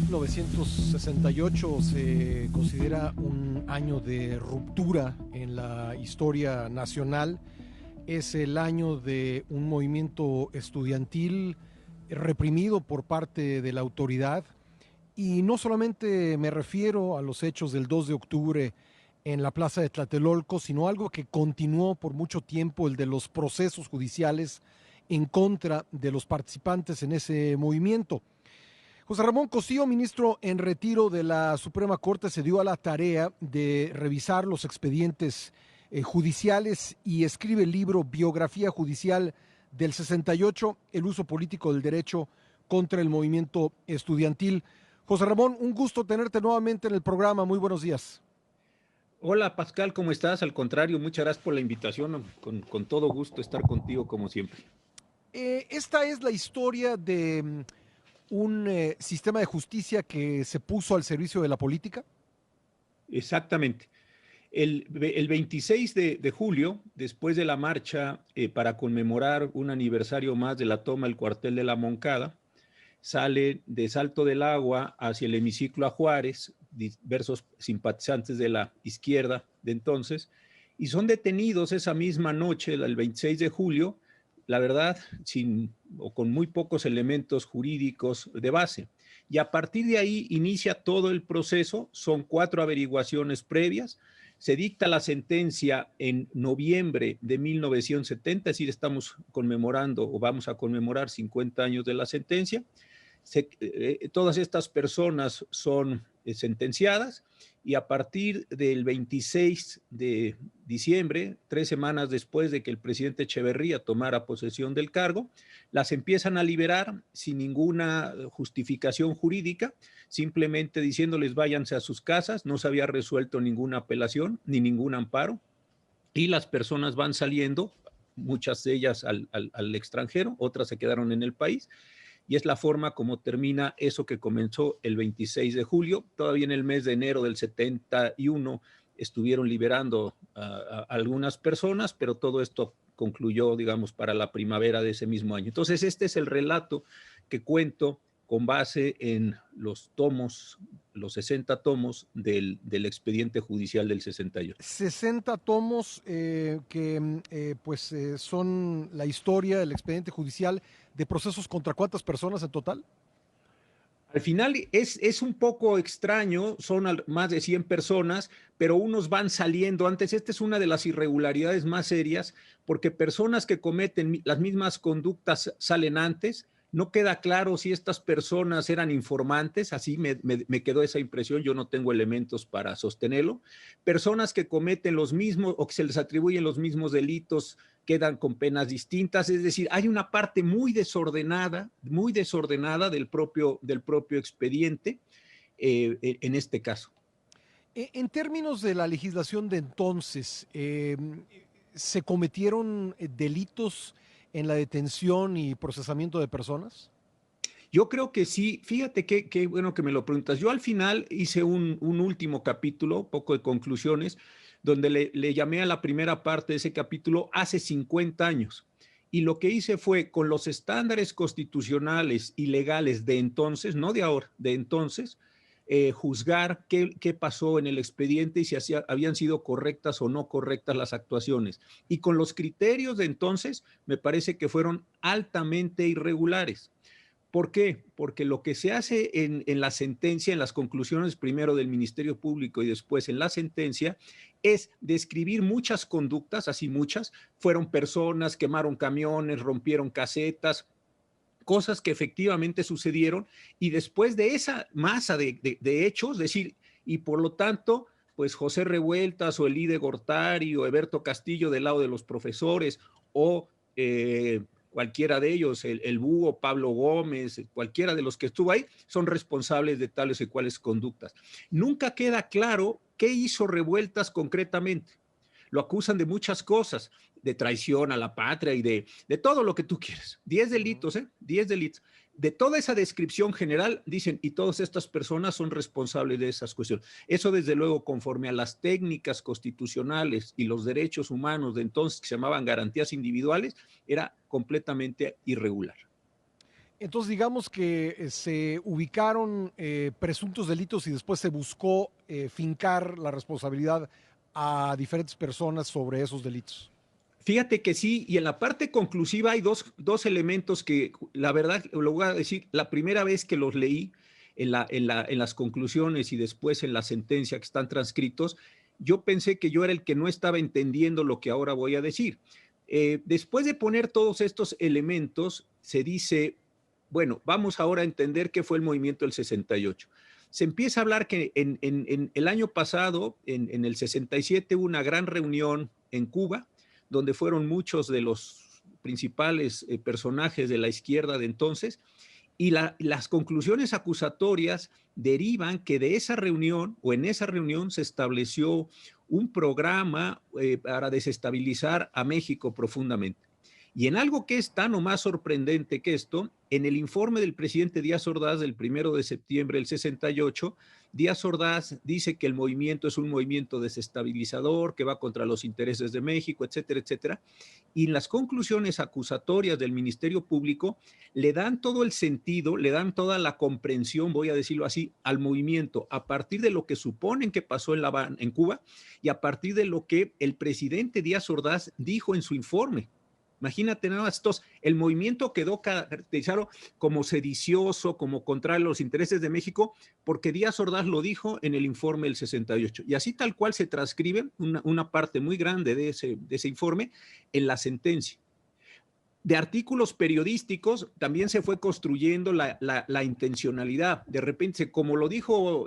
1968 se considera un año de ruptura en la historia nacional. Es el año de un movimiento estudiantil reprimido por parte de la autoridad. Y no solamente me refiero a los hechos del 2 de octubre en la plaza de Tlatelolco, sino algo que continuó por mucho tiempo, el de los procesos judiciales en contra de los participantes en ese movimiento. José Ramón Cosío, ministro en retiro de la Suprema Corte, se dio a la tarea de revisar los expedientes judiciales y escribe el libro Biografía Judicial del 68, el uso político del derecho contra el movimiento estudiantil. José Ramón, un gusto tenerte nuevamente en el programa. Muy buenos días. Hola Pascal, ¿cómo estás? Al contrario, muchas gracias por la invitación. Con todo gusto estar contigo como siempre. Esta es la historia de un sistema de justicia que se puso al servicio de la política. Exactamente. El 26 de julio, después de la marcha para conmemorar un aniversario más de la toma del cuartel de la Moncada, sale de Salto del Agua hacia el hemiciclo a Juárez, diversos simpatizantes de la izquierda de entonces, y son detenidos esa misma noche, el 26 de julio, la verdad, sin o con muy pocos elementos jurídicos de base. Y a partir de ahí inicia todo el proceso, son 4 averiguaciones previas, se dicta la sentencia en noviembre de 1970, es decir, estamos conmemorando o vamos a conmemorar 50 años de la sentencia. Todas estas personas son sentenciadas y a partir del 26 de diciembre, 3 semanas después de que el presidente Echeverría tomara posesión del cargo, las empiezan a liberar sin ninguna justificación jurídica, simplemente diciéndoles váyanse a sus casas, no se había resuelto ninguna apelación ni ningún amparo y las personas van saliendo, muchas de ellas al extranjero, otras se quedaron en el país y es la forma como termina eso que comenzó el 26 de julio. Todavía en el mes de enero del 71 estuvieron liberando a algunas personas, pero todo esto concluyó, digamos, para la primavera de ese mismo año. Entonces, este es el relato que cuento con base en los tomos, los 60 tomos del expediente judicial del 68. 60 tomos son la historia del expediente judicial de procesos contra cuántas personas en total. Al final es un poco extraño, son más de 100 personas, pero unos van saliendo antes. Esta es una de las irregularidades más serias, porque personas que cometen las mismas conductas salen antes. No queda claro si estas personas eran informantes, así me quedó esa impresión, yo no tengo elementos para sostenerlo. Personas que cometen los mismos o que se les atribuyen los mismos delitos quedan con penas distintas, es decir, hay una parte muy desordenada del propio expediente en este caso. En términos de la legislación de entonces, ¿se cometieron delitos en la detención y procesamiento de personas? Yo creo que sí, fíjate qué bueno que me lo preguntas. Yo al final hice un último capítulo, poco de conclusiones, donde le llamé a la primera parte de ese capítulo hace 50 años. Y lo que hice fue, con los estándares constitucionales y legales de entonces, no de ahora, de entonces, juzgar qué pasó en el expediente y si habían sido correctas o no correctas las actuaciones. Y con los criterios de entonces, me parece que fueron altamente irregulares. ¿Por qué? Porque lo que se hace en la sentencia, en las conclusiones primero del Ministerio Público y después en la sentencia, es describir muchas conductas, así muchas, fueron personas, quemaron camiones, rompieron casetas, cosas que efectivamente sucedieron y después de esa masa de hechos, decir, y por lo tanto, pues José Revueltas o Elide Gortari o Eberto Castillo del lado de los profesores o cualquiera de ellos, el Búho, Pablo Gómez, cualquiera de los que estuvo ahí, son responsables de tales y cuales conductas. Nunca queda claro qué hizo Revueltas concretamente. Lo acusan de muchas cosas, de traición a la patria y de todo lo que tú quieres. 10 delitos, 10 delitos. De toda esa descripción general, dicen, y todas estas personas son responsables de esas cuestiones. Eso, desde luego, conforme a las técnicas constitucionales y los derechos humanos de entonces, que se llamaban garantías individuales, era completamente irregular. Entonces, digamos que se ubicaron presuntos delitos y después se buscó fincar la responsabilidad a diferentes personas sobre esos delitos. Fíjate que sí, y en la parte conclusiva hay dos elementos que, la verdad, lo voy a decir, la primera vez que los leí en las conclusiones y después en la sentencia que están transcritos, yo pensé que yo era el que no estaba entendiendo lo que ahora voy a decir. Después de poner todos estos elementos, se dice, bueno, vamos ahora a entender qué fue el movimiento del 68. Se empieza a hablar que en el año pasado, en el 67, hubo una gran reunión en Cuba, donde fueron muchos de los principales personajes de la izquierda de entonces, y las conclusiones acusatorias derivan que de esa reunión o en esa reunión se estableció un programa para desestabilizar a México profundamente. Y en algo que es tan o más sorprendente que esto, en el informe del presidente Díaz Ordaz del 1 de septiembre del 68, Díaz Ordaz dice que el movimiento es un movimiento desestabilizador, que va contra los intereses de México, etcétera, etcétera. Y en las conclusiones acusatorias del Ministerio Público le dan todo el sentido, le dan toda la comprensión, voy a decirlo así, al movimiento, a partir de lo que suponen que pasó en Cuba y a partir de lo que el presidente Díaz Ordaz dijo en su informe. Imagínate nada más, el movimiento quedó caracterizado como sedicioso, como contrario a los intereses de México, porque Díaz Ordaz lo dijo en el informe del 68. Y así tal cual se transcribe una parte muy grande de ese informe en la sentencia. De artículos periodísticos también se fue construyendo la intencionalidad. De repente, como lo dijo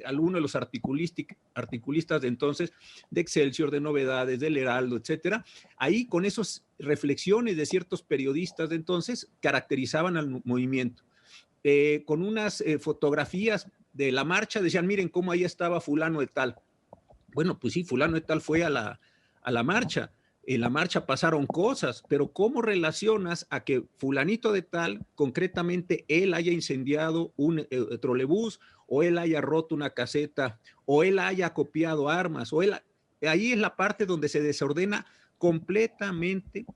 alguno de los articulistas de entonces, de Excelsior, de Novedades, del Heraldo, etcétera, ahí con esas reflexiones de ciertos periodistas de entonces caracterizaban al movimiento. Con unas fotografías de la marcha decían, miren cómo ahí estaba fulano de tal. Bueno, pues sí, fulano de tal fue a la marcha. En la marcha pasaron cosas, pero ¿cómo relacionas a que fulanito de tal, concretamente él haya incendiado un trolebús, o él haya roto una caseta, o él haya copiado armas, ahí es la parte donde se desordena completamente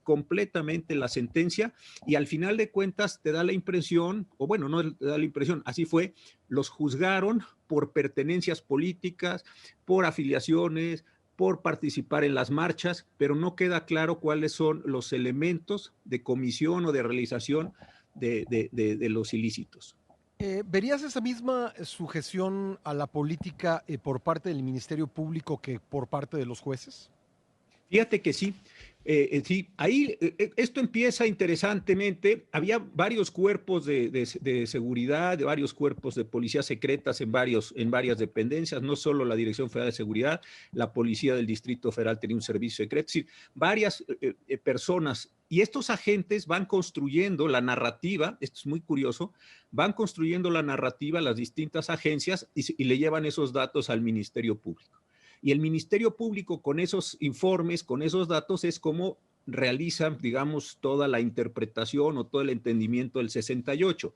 la sentencia, y al final de cuentas te da la impresión, o bueno, no te da la impresión, así fue, los juzgaron por pertenencias políticas, por afiliaciones, por participar en las marchas, pero no queda claro cuáles son los elementos de comisión o de realización de los ilícitos. ¿Verías esa misma sujeción a la política por parte del Ministerio Público que por parte de los jueces? Fíjate que sí. Sí, ahí esto empieza interesantemente. Había varios cuerpos de seguridad, de varios cuerpos de policías secretas en varias dependencias, no solo la Dirección Federal de Seguridad, la Policía del Distrito Federal tenía un servicio secreto, es decir, varias personas. Y estos agentes van construyendo la narrativa, esto es muy curioso, van construyendo la narrativa a las distintas agencias y le llevan esos datos al Ministerio Público. Y el Ministerio Público con esos informes, con esos datos, es como realiza, digamos, toda la interpretación o todo el entendimiento del 68.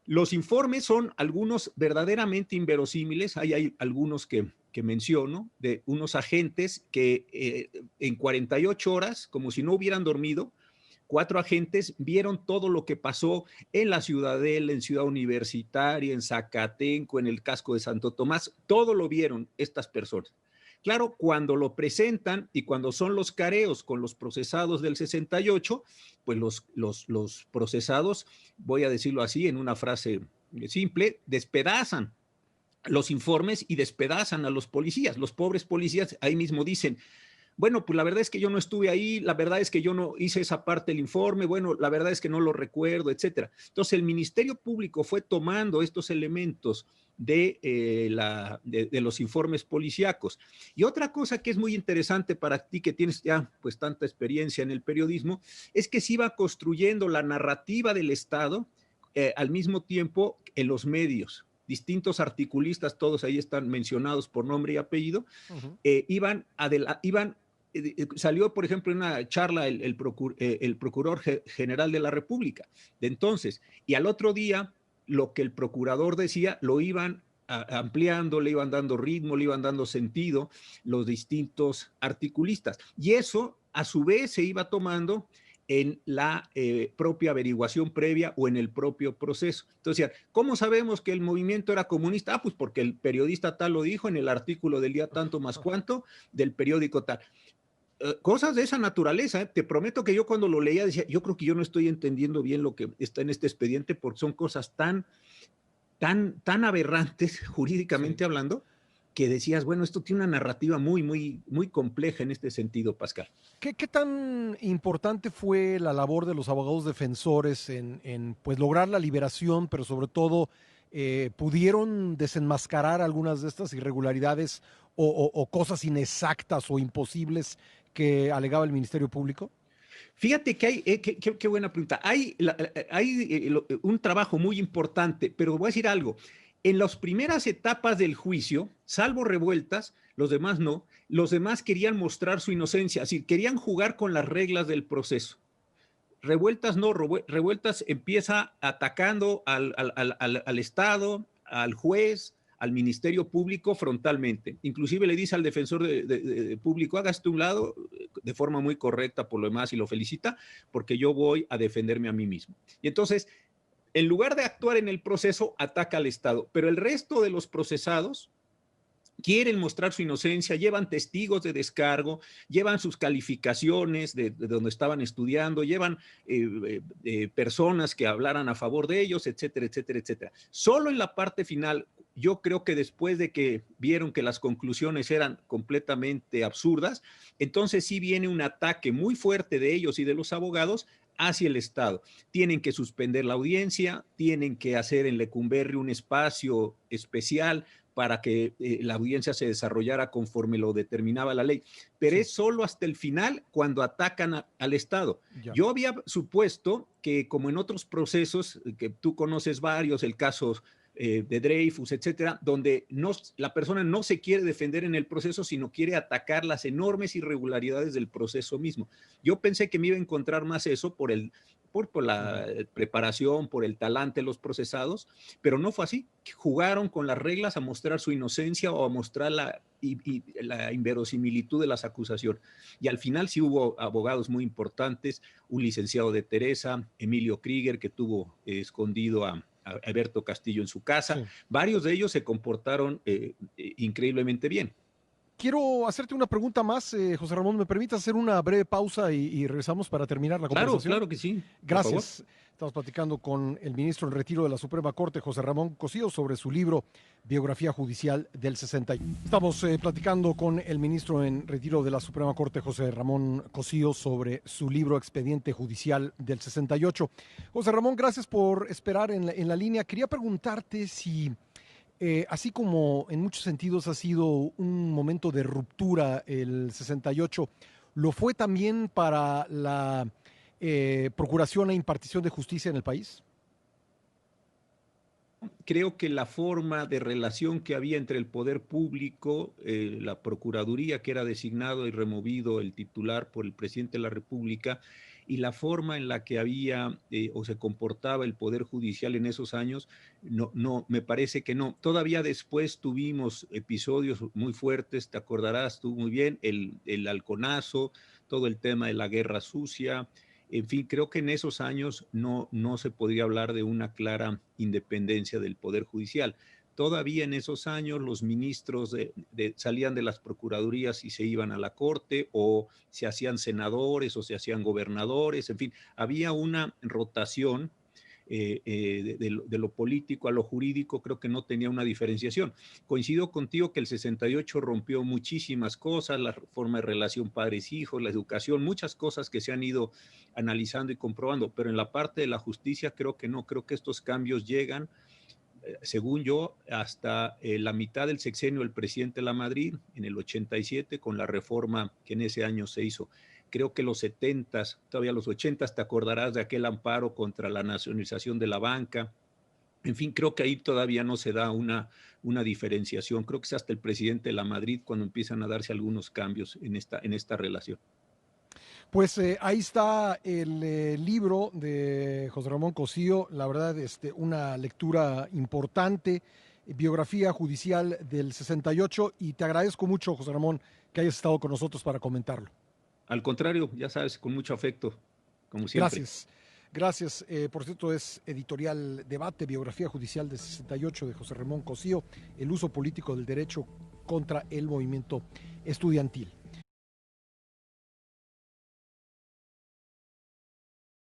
Los informes son algunos verdaderamente inverosímiles, hay algunos que menciono, de unos agentes que en 48 horas, como si no hubieran dormido, 4 agentes vieron todo lo que pasó en la Ciudadela, en Ciudad Universitaria, en Zacatenco, en el casco de Santo Tomás, todo lo vieron estas personas. Claro, cuando lo presentan y cuando son los careos con los procesados del 68, pues los procesados, voy a decirlo así en una frase simple, despedazan los informes y despedazan a los policías. Los pobres policías ahí mismo dicen, bueno, pues la verdad es que yo no estuve ahí, la verdad es que yo no hice esa parte del informe, bueno, la verdad es que no lo recuerdo, etcétera. Entonces el Ministerio Público fue tomando estos elementos de los informes policíacos. Y otra cosa que es muy interesante para ti, que tienes ya pues tanta experiencia en el periodismo, es que se iba construyendo la narrativa del Estado al mismo tiempo en los medios. Distintos articulistas, todos ahí están mencionados por nombre y apellido, iban salió, por ejemplo, en una charla el Procurador General de la República de entonces, y al otro día lo que el procurador decía lo iban ampliando, le iban dando ritmo, le iban dando sentido los distintos articulistas. Y eso, a su vez, se iba tomando en la propia averiguación previa o en el propio proceso. Entonces, ¿cómo sabemos que el movimiento era comunista? Ah, pues porque el periodista tal lo dijo en el artículo del día tanto más cuánto del periódico tal. Cosas de esa naturaleza, te prometo que yo cuando lo leía decía, yo creo que yo no estoy entendiendo bien lo que está en este expediente porque son cosas tan aberrantes jurídicamente hablando, que decías, bueno, esto tiene una narrativa muy compleja en este sentido, Pascal. ¿Qué tan importante fue la labor de los abogados defensores en pues, lograr la liberación, pero sobre todo pudieron desenmascarar algunas de estas irregularidades o cosas inexactas o imposibles que alegaba el Ministerio Público? Fíjate que hay, qué buena pregunta. Hay un trabajo muy importante, pero voy a decir algo. En las primeras etapas del juicio, salvo Revueltas, los demás no, los demás querían mostrar su inocencia, es decir, querían jugar con las reglas del proceso. Revueltas no, Revueltas empieza atacando al Estado, al juez, al Ministerio Público frontalmente. Inclusive le dice al defensor público, hágase un lado, de forma muy correcta por lo demás y lo felicita, porque yo voy a defenderme a mí mismo. Y entonces, en lugar de actuar en el proceso, ataca al Estado. Pero el resto de los procesados quieren mostrar su inocencia, llevan testigos de descargo, llevan sus calificaciones de donde estaban estudiando, llevan personas que hablaran a favor de ellos, etcétera, etcétera, etcétera. Solo en la parte final, yo creo que después de que vieron que las conclusiones eran completamente absurdas, entonces sí viene un ataque muy fuerte de ellos y de los abogados hacia el Estado. Tienen que suspender la audiencia, tienen que hacer en Lecumberri un espacio especial para que la audiencia se desarrollara conforme lo determinaba la ley. Pero sí, es solo hasta el final cuando atacan al Estado. Ya. Yo había supuesto que, como en otros procesos, que tú conoces varios, el caso de Dreyfus, etcétera, donde la persona no se quiere defender en el proceso, sino quiere atacar las enormes irregularidades del proceso mismo. Yo pensé que me iba a encontrar más eso por la preparación, por el talante de los procesados, pero no fue así. Jugaron con las reglas a mostrar su inocencia o a mostrar la inverosimilitud de las acusaciones. Y al final sí hubo abogados muy importantes, un licenciado de Teresa, Emilio Krieger, que tuvo escondido a Alberto Castillo en su casa. Sí. Varios de ellos se comportaron increíblemente bien. Quiero hacerte una pregunta más, José Ramón. ¿Me permite hacer una breve pausa y regresamos para terminar la conversación? Claro que sí. Gracias. Estamos platicando con el ministro en retiro de la Suprema Corte, José Ramón Cosío, sobre su libro Biografía Judicial del 61. Estamos platicando con el ministro en retiro de la Suprema Corte, José Ramón Cosío, sobre su libro Expediente Judicial del 68. José Ramón, gracias por esperar en la línea. Quería preguntarte si... así como en muchos sentidos ha sido un momento de ruptura el 68, ¿lo fue también para la procuración e impartición de justicia en el país? Creo que la forma de relación que había entre el poder público, la Procuraduría, que era designado y removido el titular por el presidente de la República, y la forma en la que había o se comportaba el Poder Judicial en esos años, no, me parece que no. Todavía después tuvimos episodios muy fuertes, te acordarás tú muy bien, el halconazo, todo el tema de la guerra sucia. En fin, creo que en esos años no se podría hablar de una clara independencia del Poder Judicial. Todavía en esos años los ministros salían de las procuradurías y se iban a la corte, o se hacían senadores o se hacían gobernadores. En fin, había una rotación de lo político a lo jurídico. Creo que no tenía una diferenciación. Coincido contigo que el 68 rompió muchísimas cosas, la forma de relación padres-hijos, la educación, muchas cosas que se han ido analizando y comprobando, pero en la parte de la justicia creo que no. Creo que estos cambios llegan, según yo, hasta la mitad del sexenio del presidente Lamadrid, en el 87, con la reforma que en ese año se hizo. Creo que los 70s, todavía los 80s, te acordarás de aquel amparo contra la nacionalización de la banca. En fin, creo que ahí todavía no se da una diferenciación. Creo que es hasta el presidente Lamadrid cuando empiezan a darse algunos cambios en esta relación. Pues ahí está el libro de José Ramón Cosío, la verdad, una lectura importante, biografía judicial del 68, y te agradezco mucho, José Ramón, que hayas estado con nosotros para comentarlo. Al contrario, ya sabes, con mucho afecto. como siempre. Gracias. Gracias. Por cierto, es editorial Debate, biografía judicial de 68 de José Ramón Cosío, el uso político del derecho contra el movimiento estudiantil.